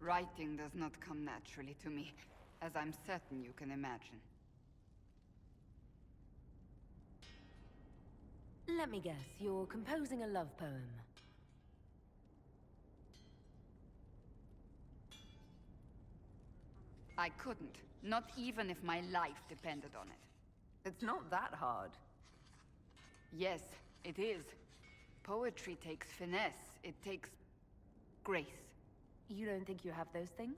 Writing does not come naturally to me, as I'm certain you can imagine. Let me guess, you're composing a love poem. I couldn't, not even if my life depended on it. It's not that hard. Yes, it is. Poetry takes finesse, it takes grace. You don't think you have those things?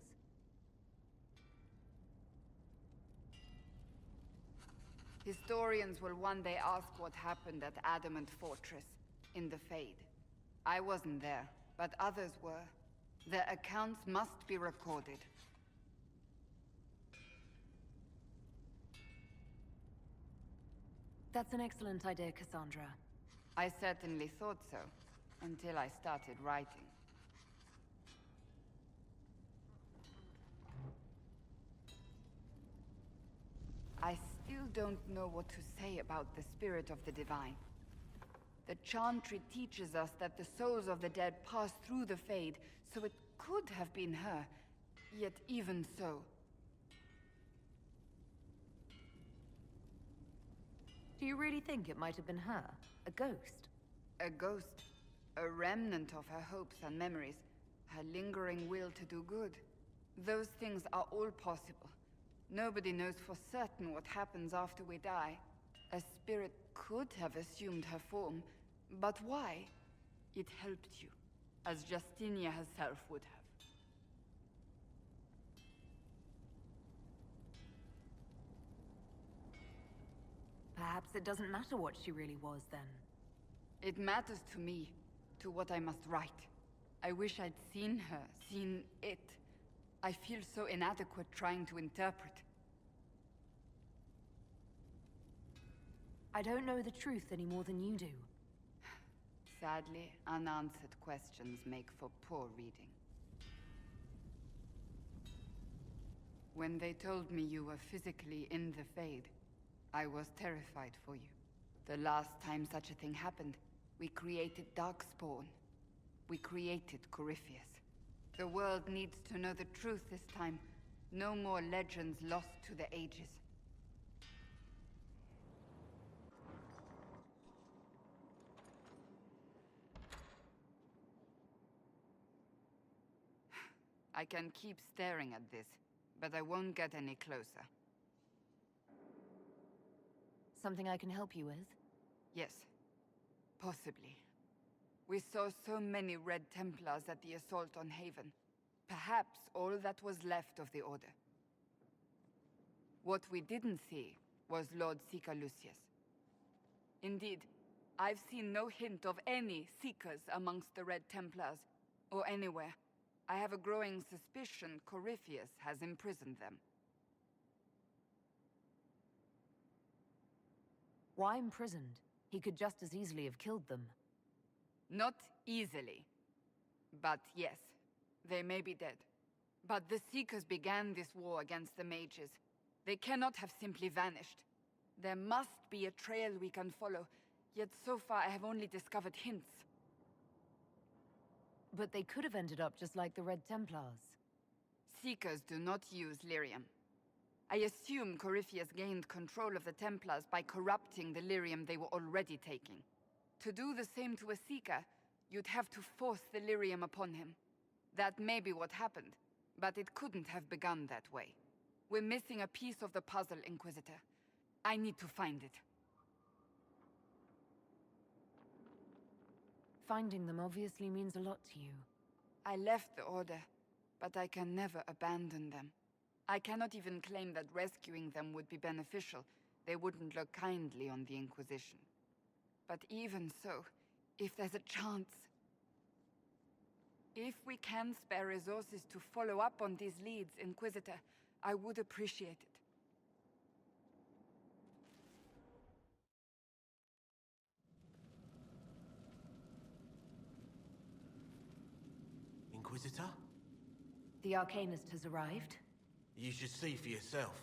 Historians will one day ask what happened at Adamant Fortress, in the Fade. I wasn't there, but others were. Their accounts must be recorded. That's an excellent idea, Cassandra. I certainly thought so, until I started writing. I still don't know what to say about the spirit of the divine. The Chantry teaches us that the souls of the dead pass through the Fade, so it could have been her. Yet even so... Do you really think it might have been her? A ghost? A ghost. A remnant of her hopes and memories. Her lingering will to do good. Those things are all possible. Nobody knows for certain what happens after we die. A spirit could have assumed her form, but why? It helped you, as Justinia herself would have. Perhaps it doesn't matter what she really was, then. It matters to me, to what I must write. I wish I'd seen her, seen it. I feel so inadequate trying to interpret. I don't know the truth any more than you do. Sadly, unanswered questions make for poor reading. When they told me you were physically in the Fade, I was terrified for you. The last time such a thing happened, we created Darkspawn. We created Corypheus. The world needs to know the truth this time. No more legends lost to the ages. I can keep staring at this, but I won't get any closer. Something I can help you with? Yes. Possibly. We saw so many Red Templars at the assault on Haven. Perhaps all that was left of the Order. What we didn't see was Lord Seeker Lucius. Indeed, I've seen no hint of any Seekers amongst the Red Templars, or anywhere. I have a growing suspicion Corypheus has imprisoned them. Why imprisoned? He could just as easily have killed them. Not easily. But yes, they may be dead. But the Seekers began this war against the mages. They cannot have simply vanished. There must be a trail we can follow, yet so far I have only discovered hints. But they could have ended up just like the Red Templars. Seekers do not use lyrium. I assume Corypheus gained control of the Templars by corrupting the lyrium they were already taking. To do the same to a Seeker, you'd have to force the lyrium upon him. That may be what happened, but it couldn't have begun that way. We're missing a piece of the puzzle, Inquisitor. I need to find it. Finding them obviously means a lot to you. I left the Order, but I can never abandon them. I cannot even claim that rescuing them would be beneficial. They wouldn't look kindly on the Inquisition. But even so, if there's a chance... If we can spare resources to follow up on these leads, Inquisitor, I would appreciate it. Inquisitor? The Arcanist has arrived. You should see for yourself.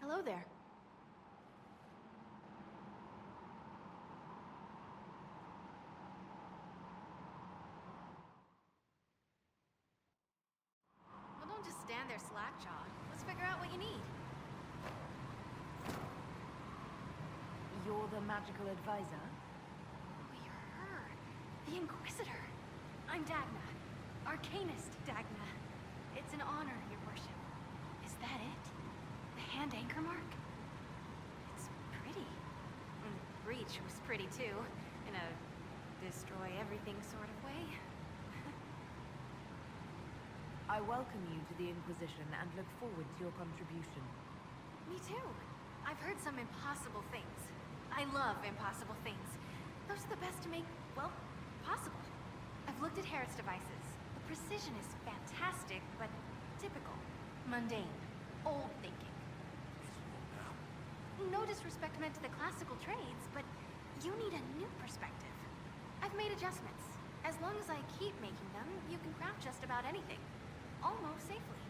Hello there. Well, don't just stand there slack-jawed. Let's figure out what you need. You're the magical advisor? Oh, you're her. The Inquisitor. I'm Dagna. Arcanist Dagna. It's an honor, your worship. Is that it? The hand anchor mark? It's pretty. And the breach was pretty too, in a destroy everything sort of way. I welcome you to the Inquisition and look forward to your contribution. Me too. I've heard some impossible things. I love impossible things. Those are the best to make, well, possible. I've looked at Harriet's devices. The precision is fantastic, but typical. Mundane. Old thinking. No disrespect meant to the classical trades, but you need a new perspective. I've made adjustments. As long as I keep making them, you can craft just about anything. Almost safely.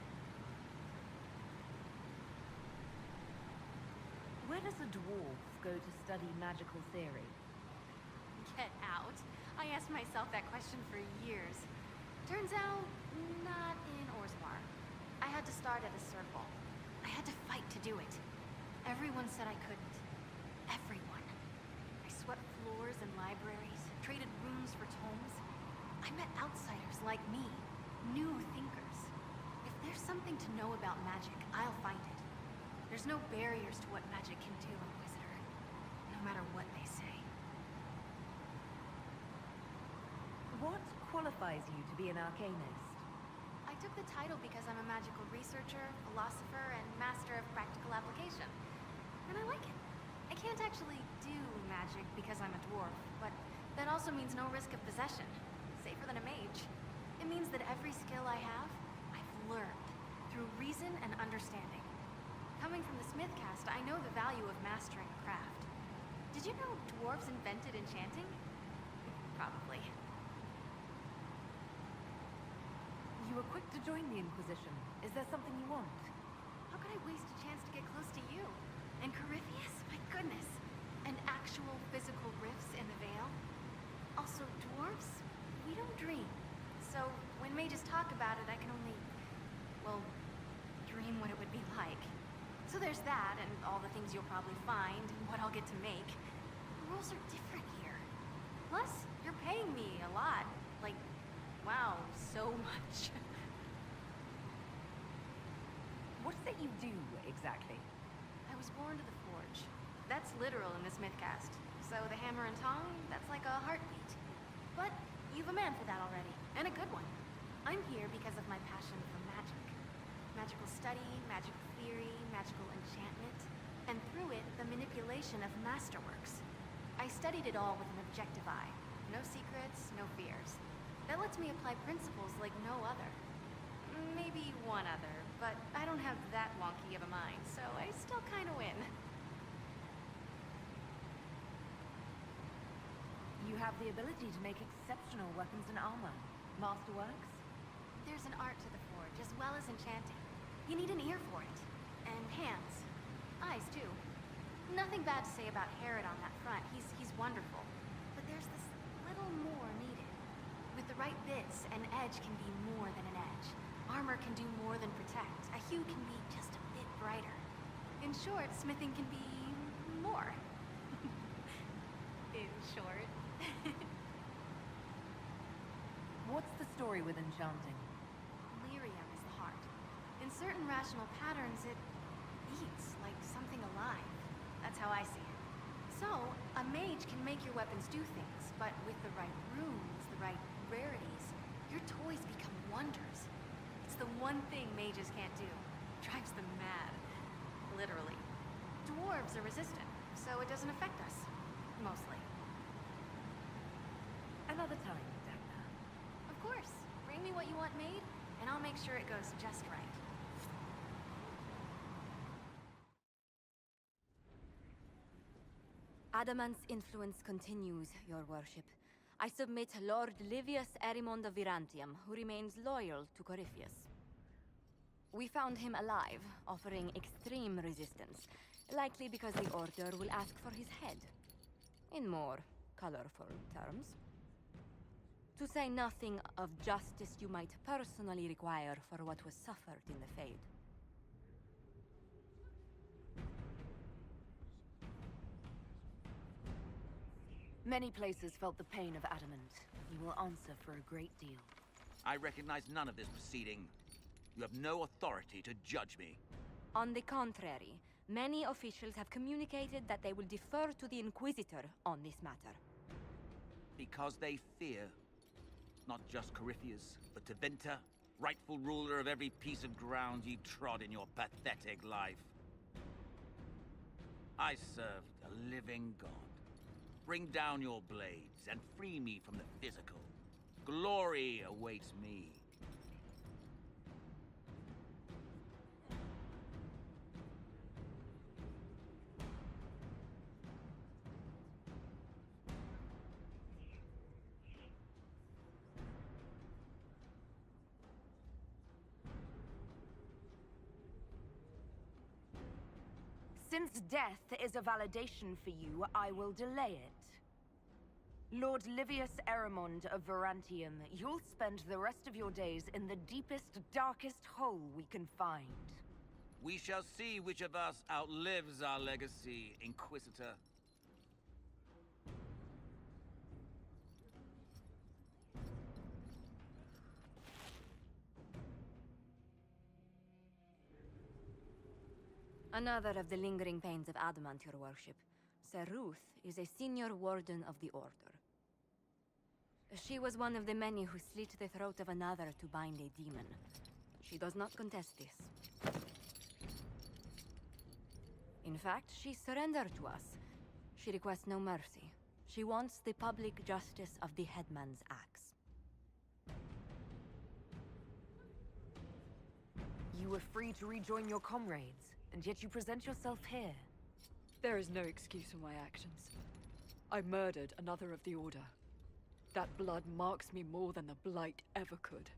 Where does a dwarf go to study magical theory? Get out. I asked myself that question for years. Turns out, not in Orzamar. I had to start at a circle. I had to fight to do it. Everyone said I couldn't. Everyone. I swept floors and libraries, traded rooms for tomes. I met outsiders like me, new thinkers. If there's something to know about magic, I'll find it. There's no barriers to what magic can do, Inquisitor. No matter what they say. What qualifies you to be an arcanist? I took the title because I'm a magical researcher, philosopher, and master of practical application. And I like it. I can't actually do magic because I'm a dwarf, but that also means no risk of possession. Safer than a mage. It means that every skill I have, I've learned through reason and understanding. Coming from the Smith caste, I know the value of mastering a craft. Did you know dwarves invented enchanting? Probably. You were quick to join the Inquisition. Is there something you want? How could I waste a chance to get close to you? And Corypheus? My goodness. And actual physical rifts in the Vale? Also, dwarves? We don't dream. So, when mages talk about it, I can only, well, dream what it would be like. So there's that, and all the things you'll probably find, and what I'll get to make. The rules are different here. Plus, you're paying me a lot. Like, wow, so much. What is it you do, exactly? I was born to the forge. That's literal in the Smith caste. So the hammer and tong, that's like a heartbeat. But you've a man for that already, and a good one. I'm here because of my passion for magic. Magical study, magical theory, magical enchantment, and through it, the manipulation of masterworks. I studied it all with an objective eye. No secrets, no fears. That lets me apply principles like no other. Maybe one other, but I don't have that wonky of a mind, so I still kinda win. You have the ability to make exceptional weapons and armor. Masterworks? There's an art to the forge, as well as enchanting. You need an ear for it. And hands. Eyes, too. Nothing bad to say about Herod on that front. He's wonderful. But there's this little more needed. With the right bits, an edge can be more than an edge. Armor can do more than protect. A hue can be just a bit brighter. In short, smithing can be more. In short. What's the story with enchanting? Lyrium is the heart. In certain rational patterns, it beats like something alive. That's how I see it. So, a mage can make your weapons do things, but with the right runes, the right rarities, your toys become wonders. It's the one thing mages can't do. Drives them mad. Literally. Dwarves are resistant, so it doesn't affect us. Mostly. Another time, Dagna. Of course. Bring me what you want made, and I'll make sure it goes just right. Adamant's influence continues, your worship. I submit Lord Livius Erimond of Virantium, who remains loyal to Corypheus. We found him alive, offering extreme resistance. Likely because the Order will ask for his head. In more colorful terms. To say nothing of justice you might personally require for what was suffered in the Fade. Many places felt the pain of adamant. You will answer for a great deal. I recognize none of this proceeding. You have no authority to judge me. On the contrary, many officials have communicated that they will defer to the Inquisitor on this matter. Because they fear. Not just Corypheus, but Tevinter, rightful ruler of every piece of ground you trod in your pathetic life. I served a living god. Bring down your blades and free me from the physical. Glory awaits me. Since death is a validation for you, I will delay it. Lord Livius Eramond of Varantium, you'll spend the rest of your days in the deepest, darkest hole we can find. We shall see which of us outlives our legacy, Inquisitor. Another of the lingering pains of adamant, your worship. Ruth is a senior warden of the Order. She was one of the many who slit the throat of another to bind a demon. She does not contest this. In fact, she surrendered to us. She requests no mercy. She wants the public justice of the headman's axe. You were free to rejoin your comrades, and yet you present yourself here. There is no excuse for my actions. I murdered another of the Order. That blood marks me more than the Blight ever could.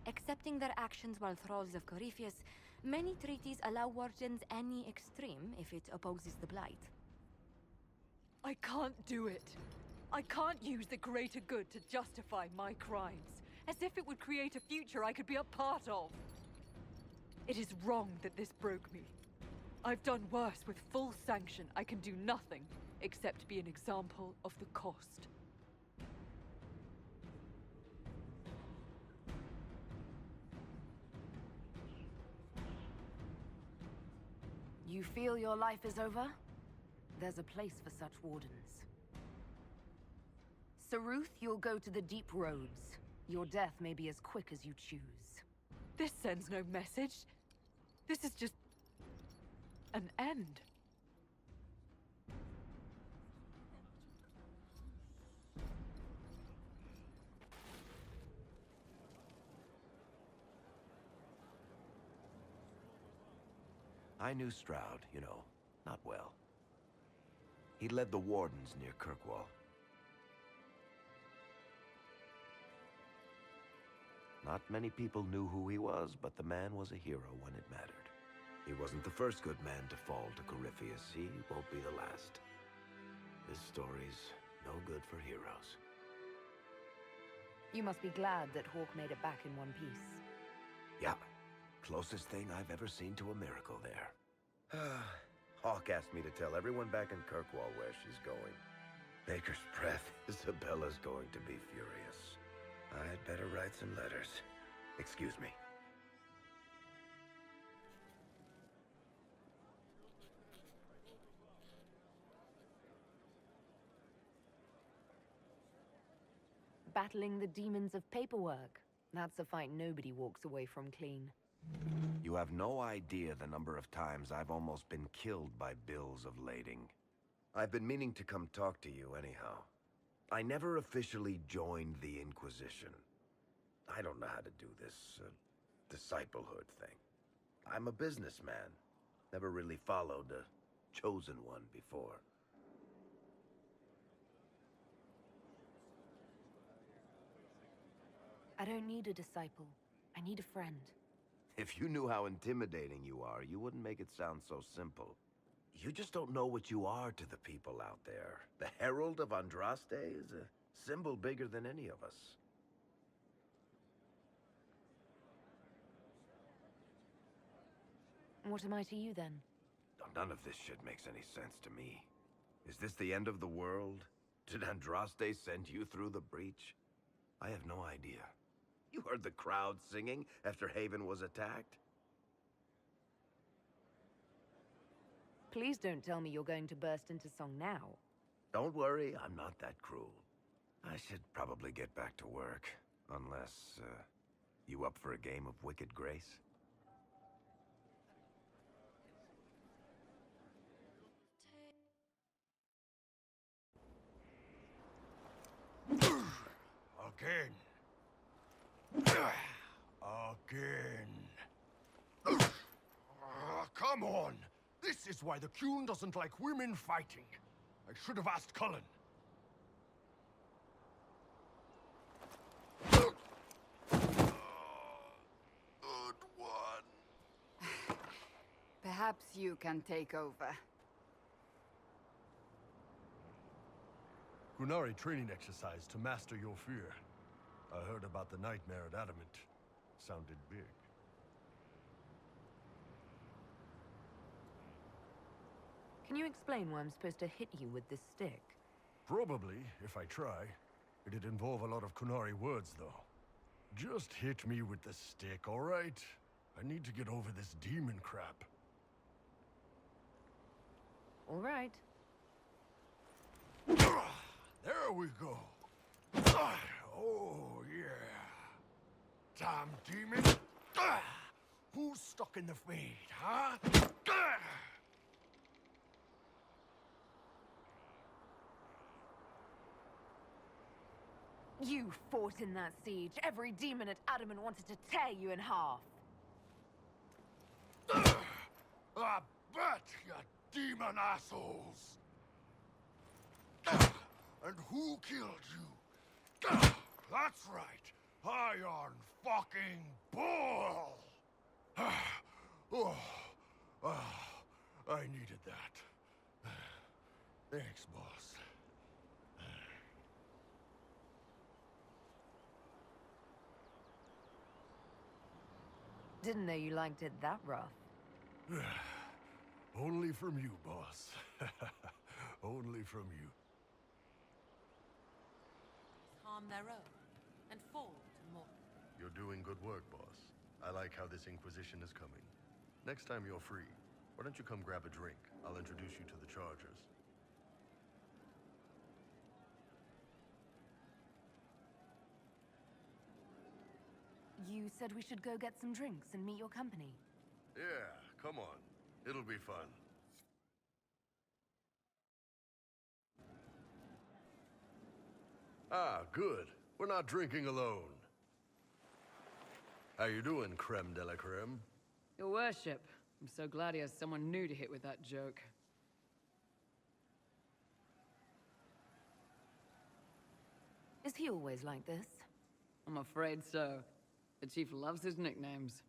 Accepting their actions while thralls of Corypheus, many treaties allow wardens any extreme if it opposes the Blight. I can't do it. I can't use the greater good to justify my crimes, as if it would create a future I could be a part of. It is wrong that this broke me. I've done worse with full sanction. I can do nothing except be an example of the cost. You feel your life is over? There's a place for such wardens. Ruth, you'll go to the deep roads. Your death may be as quick as you choose. This sends no message. This is just an end. I knew Stroud, you know, not well. He led the Wardens near Kirkwall. Not many people knew who he was, but the man was a hero when it mattered. He wasn't the first good man to fall to Corypheus. He won't be the last. This story's no good for heroes. You must be glad that Hawk made it back in one piece. Yeah. Closest thing I've ever seen to a miracle there. Hawk asked me to tell everyone back in Kirkwall where she's going. Baker's breath. Isabella's going to be furious. I'd better write some letters. Excuse me. Battling the demons of paperwork. That's a fight nobody walks away from clean. You have no idea the number of times I've almost been killed by bills of lading. I've been meaning to come talk to you anyhow. I never officially joined the Inquisition. I don't know how to do this, disciplehood thing. I'm a businessman. Never really followed a chosen one before. I don't need a disciple. I need a friend. If you knew how intimidating you are, you wouldn't make it sound so simple. You just don't know what you are to the people out there. The Herald of Andraste is a symbol bigger than any of us. What am I to you, then? None of this shit makes any sense to me. Is this the end of the world? Did Andraste send you through the breach? I have no idea. You heard the crowd singing after Haven was attacked? Please don't tell me you're going to burst into song now. Don't worry, I'm not that cruel. I should probably get back to work. Unless, you up for a game of Wicked Grace? Again. Again. Come on! This is why the Qun doesn't like women fighting. I should have asked Cullen. Good one. Perhaps you can take over. Qunari training exercise to master your fear. I heard about the nightmare at Adamant. Sounded big. Can you explain why I'm supposed to hit you with this stick? Probably, if I try. It'd involve a lot of Qunari words, though. Just hit me with the stick, all right? I need to get over this demon crap. All right. There we go. Oh, yeah. Damn demon. Who's stuck in the fade, huh? You fought in that siege. Every demon at Adamant wanted to tear you in half. I bet, you demon assholes. And who killed you? That's right. Iron fucking Bull! I needed that. Thanks, boss. Didn't know you liked it that rough. Only from you, boss. Only from you. Harm their own, and fall to more. You're doing good work, boss. I like how this Inquisition is coming. Next time you're free, why don't you come grab a drink? I'll introduce you to the Chargers. You said we should go get some drinks and meet your company. Yeah, come on. It'll be fun. Ah, good. We're not drinking alone. How you doing, creme de la creme? Your worship. I'm so glad he has someone new to hit with that joke. Is he always like this? I'm afraid so. The chief loves his nicknames.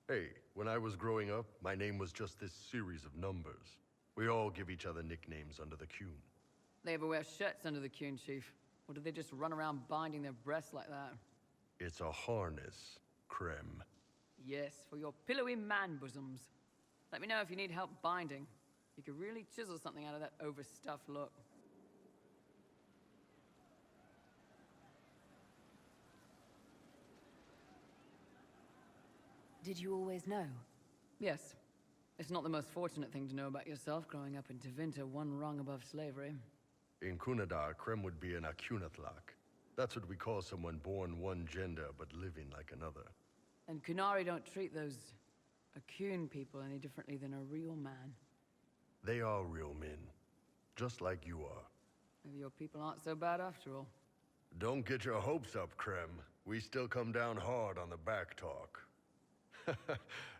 Hey, when I was growing up, my name was just this series of numbers. We all give each other nicknames under the Qun. They ever wear shirts under the Qun, chief? Or do they just run around binding their breasts like that? It's a harness, creme. Yes, for your pillowy man bosoms. Let me know if you need help binding. You could really chisel something out of that overstuffed look. Did you always know? Yes. It's not the most fortunate thing to know about yourself growing up in Tevinter, one rung above slavery. In Kunadar, creme would be an akunatlak. That's what we call someone born one gender but living like another. And Qunari don't treat those Akun people any differently than a real man. They are real men, just like you are. Maybe your people aren't so bad after all. Don't get your hopes up, creme. We still come down hard on the back talk.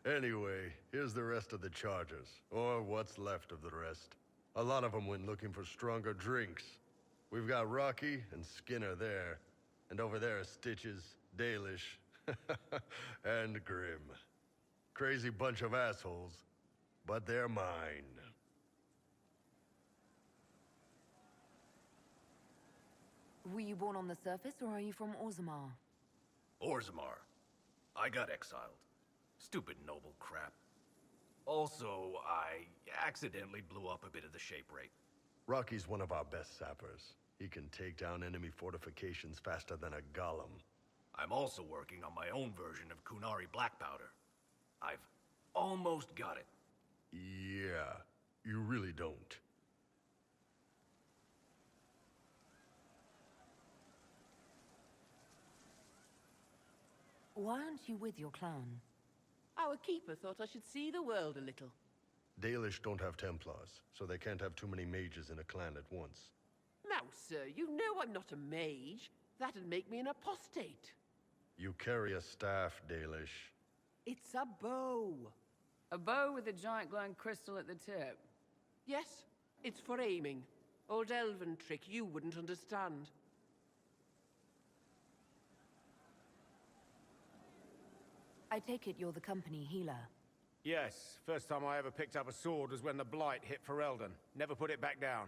Anyway, here's the rest of the Chargers, or what's left of the rest. A lot of them went looking for stronger drinks. We've got Rocky and Skinner there, and over there are Stitches, Dalish, and Grim. Crazy bunch of assholes. But they're mine. Were you born on the surface, or are you from Orzammar? Orzammar. I got exiled. Stupid noble crap. Also, I accidentally blew up a bit of the shape rate. Rocky's one of our best sappers. He can take down enemy fortifications faster than a golem. I'm also working on my own version of Kunari black powder. I've almost got it. Yeah, you really don't. Why aren't you with your clan? Our keeper thought I should see the world a little. Dalish don't have Templars, so they can't have too many mages in a clan at once. Now, sir, you know I'm not a mage. That'd make me an apostate. You carry a staff, Dalish. It's a bow. A bow with a giant glowing crystal at the tip. Yes, it's for aiming. Old elven trick you wouldn't understand. I take it you're the company healer. Yes, first time I ever picked up a sword was when the Blight hit Ferelden. Never put it back down.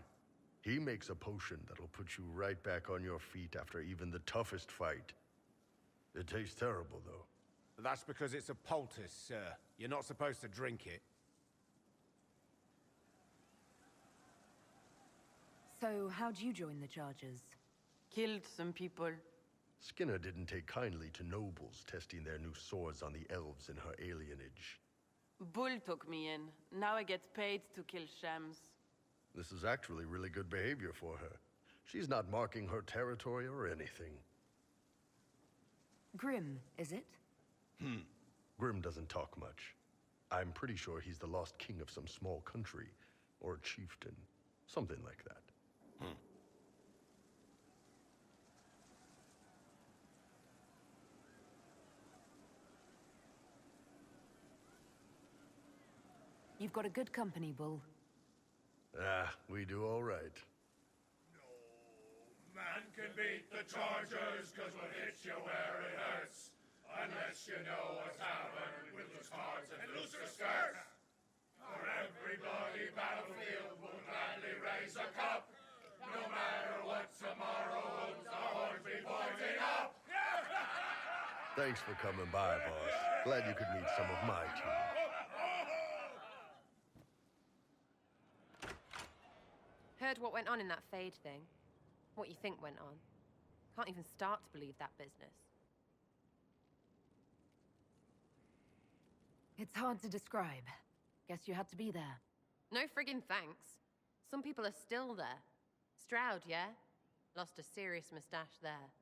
He makes a potion that'll put you right back on your feet after even the toughest fight. It tastes terrible, though. That's because it's a poultice, sir. You're not supposed to drink it. So, how'd you join the Chargers? Killed some people. Skinner didn't take kindly to nobles testing their new swords on the elves in her alienage. Bull took me in. Now I get paid to kill shams. This is actually really good behavior for her. She's not marking her territory or anything. Grim, is it? Grim doesn't talk much. I'm pretty sure he's the lost king of some small country, or chieftain. Something like that. You've got a good company, Bull. Ah, we do all right. No man can beat the Chargers, cause what hits you where it hurts. Unless you know what's happened with loose cards and looser skirts. For every bloody battlefield will gladly raise a cup. No matter what tomorrow holds, the horns be pointing up. Thanks for coming by, boss. Glad you could meet some of my team. Heard what went on in that Fade thing. What you think went on. Can't even start to believe that business. It's hard to describe. Guess you had to be there. No friggin' thanks. Some people are still there. Stroud, yeah? Lost a serious mustache there.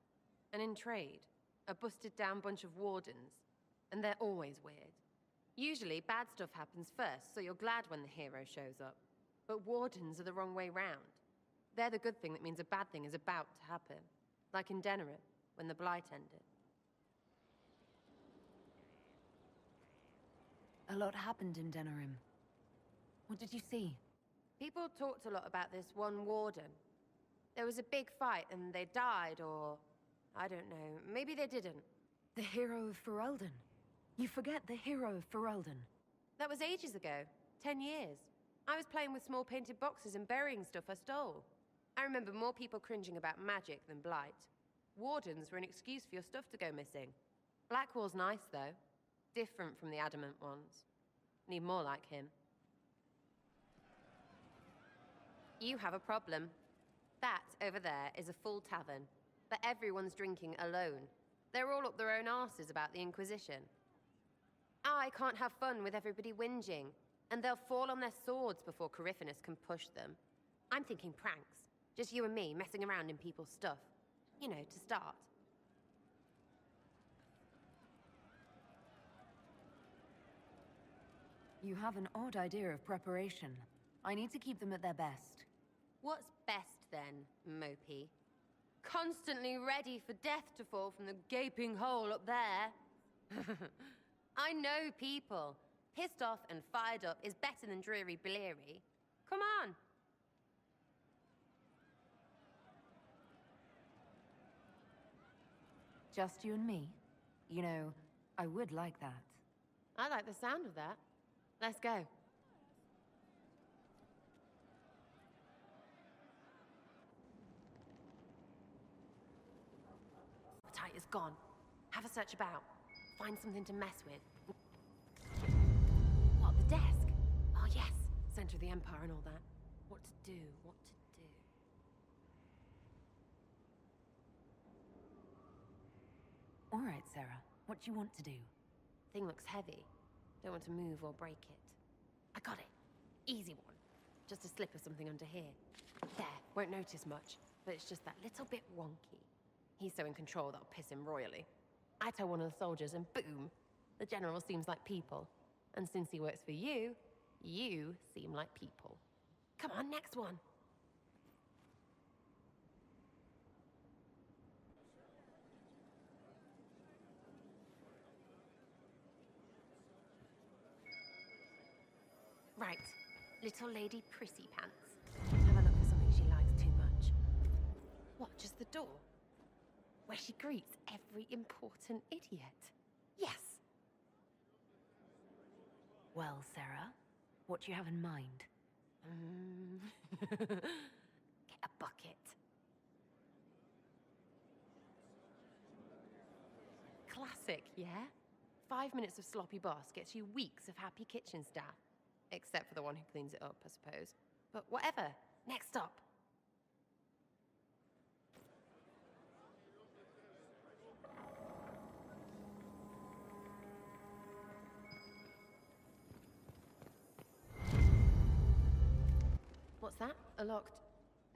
And in trade, a busted down bunch of wardens. And they're always weird. Usually, bad stuff happens first, so you're glad when the hero shows up. But wardens are the wrong way round. They're the good thing that means a bad thing is about to happen. Like in Denerim, when the Blight ended. A lot happened in Denerim. What did you see? People talked a lot about this one warden. There was a big fight and they died, or... I don't know, maybe they didn't. The hero of Ferelden. You forget the hero of Ferelden. That was ages ago. 10 years. I was playing with small painted boxes and burying stuff I stole. I remember more people cringing about magic than Blight. Wardens were an excuse for your stuff to go missing. Blackwall's nice, though. Different from the adamant ones. Need more like him. You have a problem. That, over there, is a full tavern. But everyone's drinking alone. They're all up their own arses about the Inquisition. I can't have fun with everybody whinging. And they'll fall on their swords before Corypheus can push them. I'm thinking pranks. Just you and me messing around in people's stuff. You know, to start. You have an odd idea of preparation. I need to keep them at their best. What's best then, Mopey? Constantly ready for death to fall from the gaping hole up there. I know people. Pissed off and fired up is better than dreary bleary. Come on. Just you and me? You know, I would like that. I like the sound of that. Let's go. The tide is gone. Have a search about. Find something to mess with. What, the desk? Oh yes, center of the Empire and all that. What to do, what to do. All right, Sara. What do you want to do? Thing looks heavy. Don't want to move or break it. I got it. Easy one. Just a slip of something under here. There, won't notice much, but it's just that little bit wonky. He's so in control that'll piss him royally. I tell one of the soldiers and boom, the general seems like people. And since he works for you, you seem like people. Come on, next one. Right, little lady prissy pants. Have a look for something she likes too much. What, just the door? Where she greets every important idiot. Yes. Well, Sara, what do you have in mind? Get a bucket. Classic, yeah? 5 minutes of sloppy boss gets you weeks of happy kitchen staff. Except for the one who cleans it up, I suppose. But whatever. Next stop. What's that? A locked...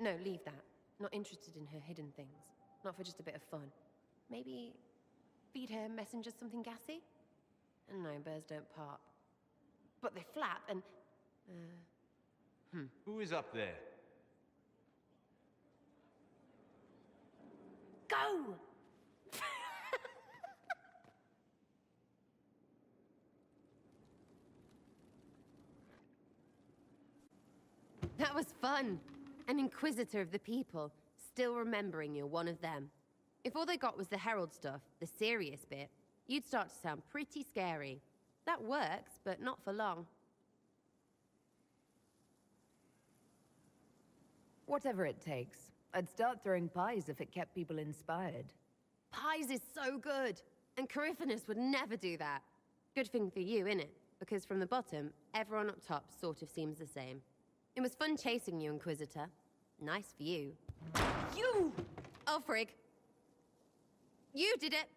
No, leave that. Not interested in her hidden things. Not for just a bit of fun. Maybe... feed her messengers something gassy? No, birds don't pop. But they flap and... Who is up there? Go! That was fun. An inquisitor of the people, still remembering you're one of them. If all they got was the herald stuff, the serious bit, you'd start to sound pretty scary. That works, but not for long. Whatever it takes. I'd start throwing pies if it kept people inspired. Pies is so good, and Coryphanus would never do that. Good thing for you, innit? Because from the bottom, everyone up top sort of seems the same. It was fun chasing you, Inquisitor. Nice for you. You! Oh, frig. You did it!